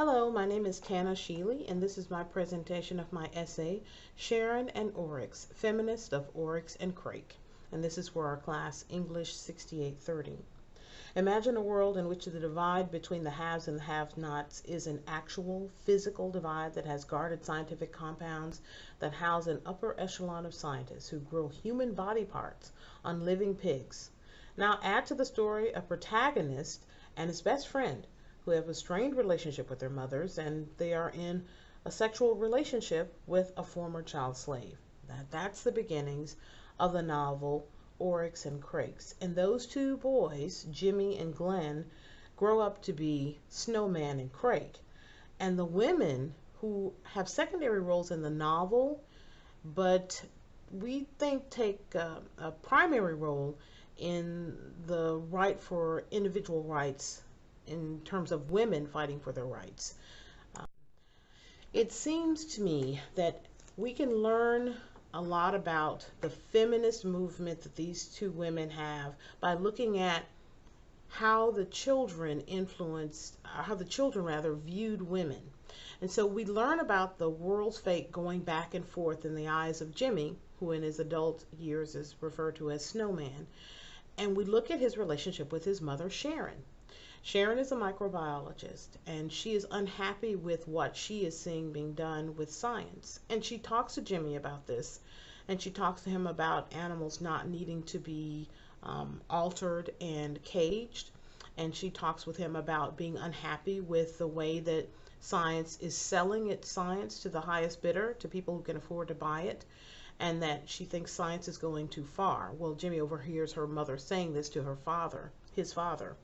Hello, my name is Tana Sheely, and this is my presentation of my essay, Sharon and Oryx, Feminist of Oryx and Crake. And this is for our class English 6830. Imagine a world in which the divide between the haves and the have-nots is an actual physical divide that has guarded scientific compounds that house an upper echelon of scientists who grow human body parts on living pigs. Now add to the story a protagonist and his best friend who have a strained relationship with their mothers, and they are in a sexual relationship with a former child slave. That's the beginnings of the novel Oryx and Crakes. And those two boys, Jimmy and Glenn, grow up to be Snowman and Crake. And the women who have secondary roles in the novel, but we think take a primary role in the right for individual rights in terms of women fighting for their rights. It seems to me that we can learn a lot about the feminist movement that these two women have by looking at how the children viewed women. And so we learn about the world's fate going back and forth in the eyes of Jimmy, who in his adult years is referred to as Snowman. And we look at his relationship with his mother, Sharon. Sharon is a microbiologist, and she is unhappy with what she is seeing being done with science. And she talks to Jimmy about this, and she talks to him about animals not needing to be altered and caged. And she talks with him about being unhappy with the way that science is selling its science to the highest bidder, to people who can afford to buy it, and that she thinks science is going too far. Well, Jimmy overhears her mother saying this to her father, his father.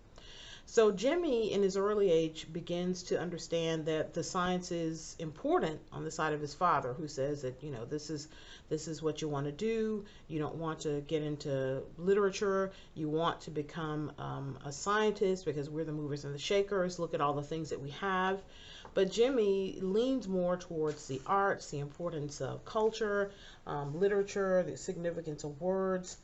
So Jimmy, in his early age, begins to understand that the science is important on the side of his father, who says that, you know, this is what you want to do. You don't want to get into literature. You want to become a scientist because we're the movers and the shakers. Look at all the things that we have. But Jimmy leans more towards the arts, the importance of culture, literature, the significance of words.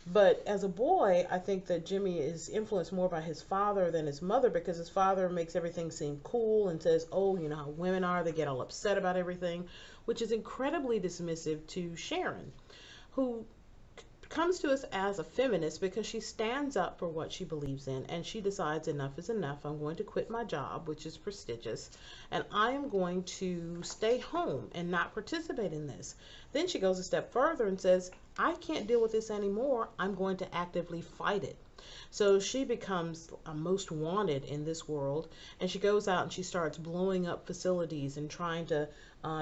But as a boy, I think that Jimmy is influenced more by his father than his mother, because his father makes everything seem cool and says, oh, you know how women are, they get all upset about everything, which is incredibly dismissive to Sharon, who comes to us as a feminist because she stands up for what she believes in, and she decides enough is enough. I'm going to quit my job, which is prestigious, and I am going to stay home and not participate in this. Then she goes a step further and says, I can't deal with this anymore. I'm going to actively fight it. So she becomes a most wanted in this world, and she goes out and she starts blowing up facilities and trying to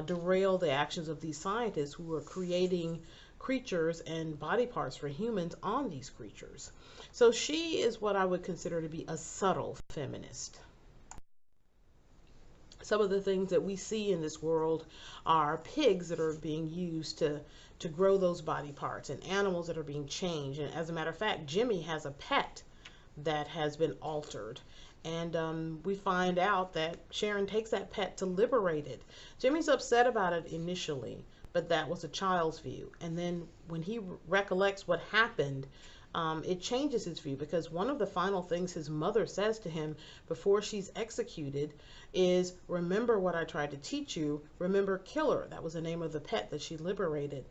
derail the actions of these scientists who are creating creatures and body parts for humans on these creatures. So she is what I would consider to be a subtle feminist. Some of the things that we see in this world are pigs that are being used to grow those body parts, and animals that are being changed. And as a matter of fact, Jimmy has a pet that has been altered. And we find out that Sharon takes that pet to liberate it. Jimmy's upset about it initially, but that was a child's view. And then when he recollects what happened, it changes his view, because one of the final things his mother says to him before she's executed is, remember what I tried to teach you, remember Killer. That was the name of the pet that she liberated.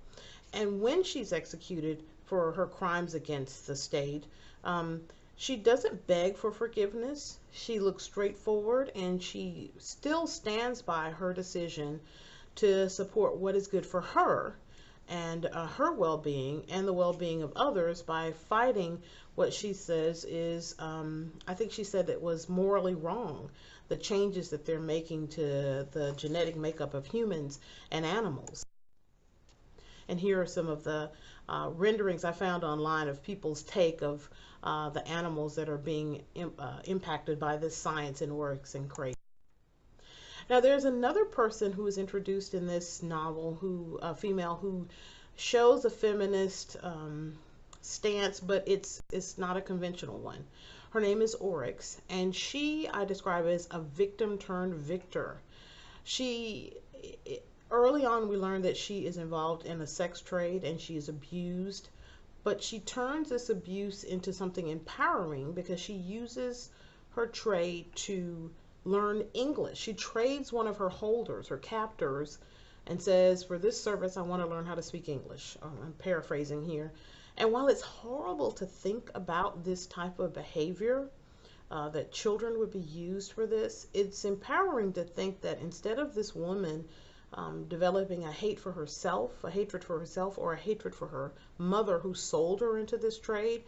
And when she's executed for her crimes against the state, she doesn't beg for forgiveness. She looks straight forward, and she still stands by her decision to support what is good for her and her well-being and the well-being of others by fighting what she says is, I think she said it was morally wrong, the changes that they're making to the genetic makeup of humans and animals. And here are some of the renderings I found online of people's take of the animals that are being impacted by this science in Oryx and Crake. Now there's another person who is introduced in this novel, a female who shows a feminist stance, but it's not a conventional one. Her name is Oryx, and she I describe as a victim turned victor. Early on we learned that she is involved in a sex trade and she is abused, but she turns this abuse into something empowering because she uses her trade to learn English. She trades one of her holders, her captors, and says, for this service, I want to learn how to speak English. I'm paraphrasing here. And while it's horrible to think about this type of behavior, that children would be used for this, it's empowering to think that instead of this woman developing a hatred for herself, or a hatred for her mother who sold her into this trade,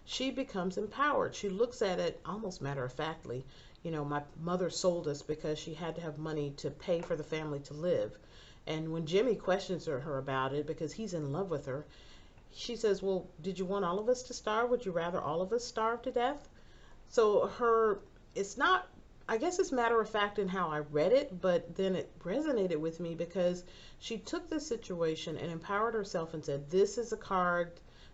she becomes empowered. She looks at it almost matter of factly. You know, my mother sold us because she had to have money to pay for the family to live. And when Jimmy questions her about it, because he's in love with her, she says, well, did you want all of us to starve? Would you rather all of us starve to death? So it's not, I guess it's matter of fact in how I read it, but then it resonated with me because she took this situation and empowered herself and said, this is a card,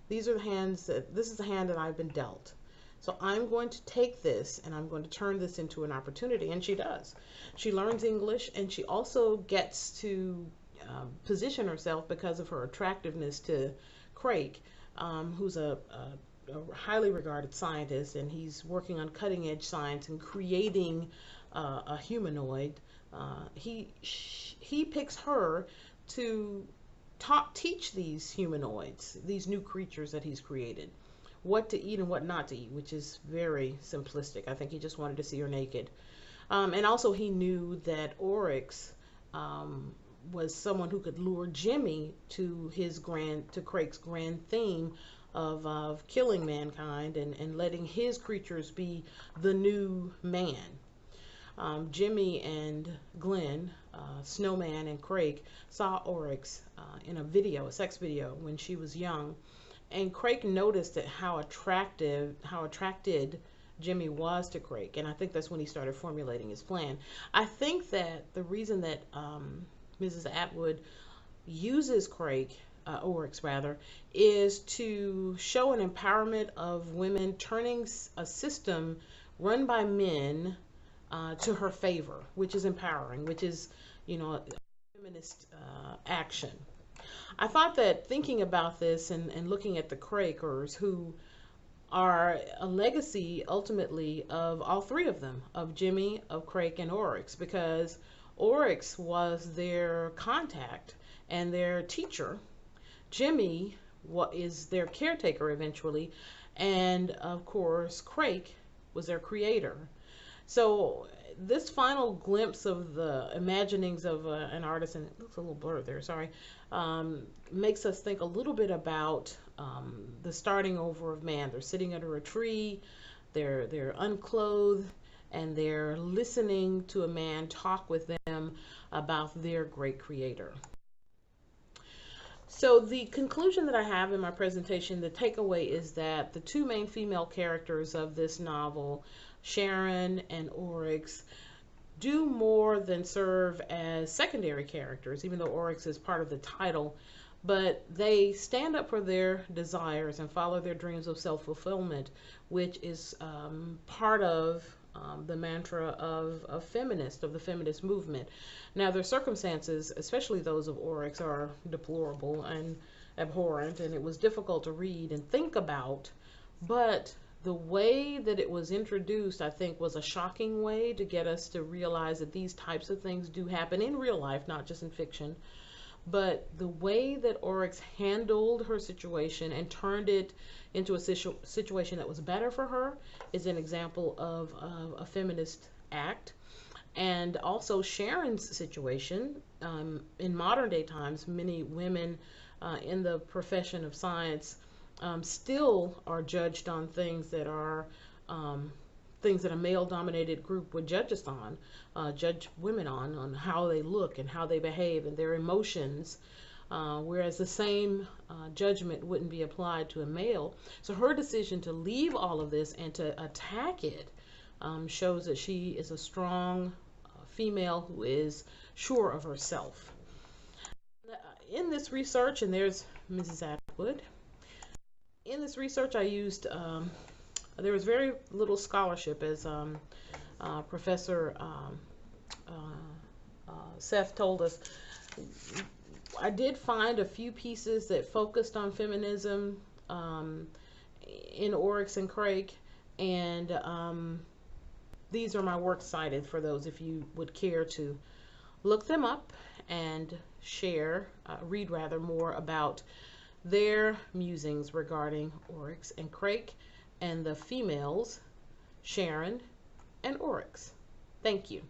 this is the hand that I've been dealt. So I'm going to take this and I'm going to turn this into an opportunity. And she does. She learns English, and she also gets to position herself because of her attractiveness to Craig, who's a highly regarded scientist, and he's working on cutting edge science and creating a humanoid. He picks her to teach these humanoids, these new creatures that he's created, what to eat and what not to eat, which is very simplistic. I think he just wanted to see her naked. And also he knew that Oryx was someone who could lure Jimmy to Craig's grand theme of killing mankind and letting his creatures be the new man. Jimmy and Glenn, Snowman and Craig, saw Oryx in a sex video when she was young, and Craig noticed that how attracted Jimmy was to Craig, and I think that's when he started formulating his plan. I think that the reason that Mrs. Atwood uses Oryx rather, is to show an empowerment of women, turning a system run by men to her favor, which is empowering, which is, feminist action. I thought that thinking about this and looking at the Quakers, who are a legacy ultimately of all three of them, of Jimmy, of Craig, and Oryx, because Oryx was their contact and their teacher. Jimmy is their caretaker eventually, and of course Craig was their creator. So this final glimpse of the imaginings of an artist, and it looks a little blurred there, sorry, makes us think a little bit about the starting over of man. They're sitting under a tree, they're unclothed, and they're listening to a man talk with them about their great creator. So the conclusion that I have in my presentation, the takeaway, is that the two main female characters of this novel, Sharon and Oryx, do more than serve as secondary characters, even though Oryx is part of the title, but they stand up for their desires and follow their dreams of self-fulfillment, which is part of the mantra of the feminist movement. Now, their circumstances, especially those of Oryx, are deplorable and abhorrent, and it was difficult to read and think about, but the way that it was introduced, I think, was a shocking way to get us to realize that these types of things do happen in real life, not just in fiction. But the way that Oryx handled her situation and turned it into a situation that was better for her is an example of a feminist act. And also Sharon's situation, in modern day times, many women in the profession of science still are judged on things that are things that a male-dominated group would judge us on, judge women on how they look and how they behave and their emotions, whereas the same judgment wouldn't be applied to a male. So her decision to leave all of this and to attack it shows that she is a strong female who is sure of herself. In this research, and there's Mrs. Atwood, in this research I used, there was very little scholarship, as Professor Seth told us. I did find a few pieces that focused on feminism in Oryx and Craig, and these are my works cited for those if you would care to look them up and read rather more about their musings regarding Oryx and Crake and the females, Sharon and Oryx. Thank you.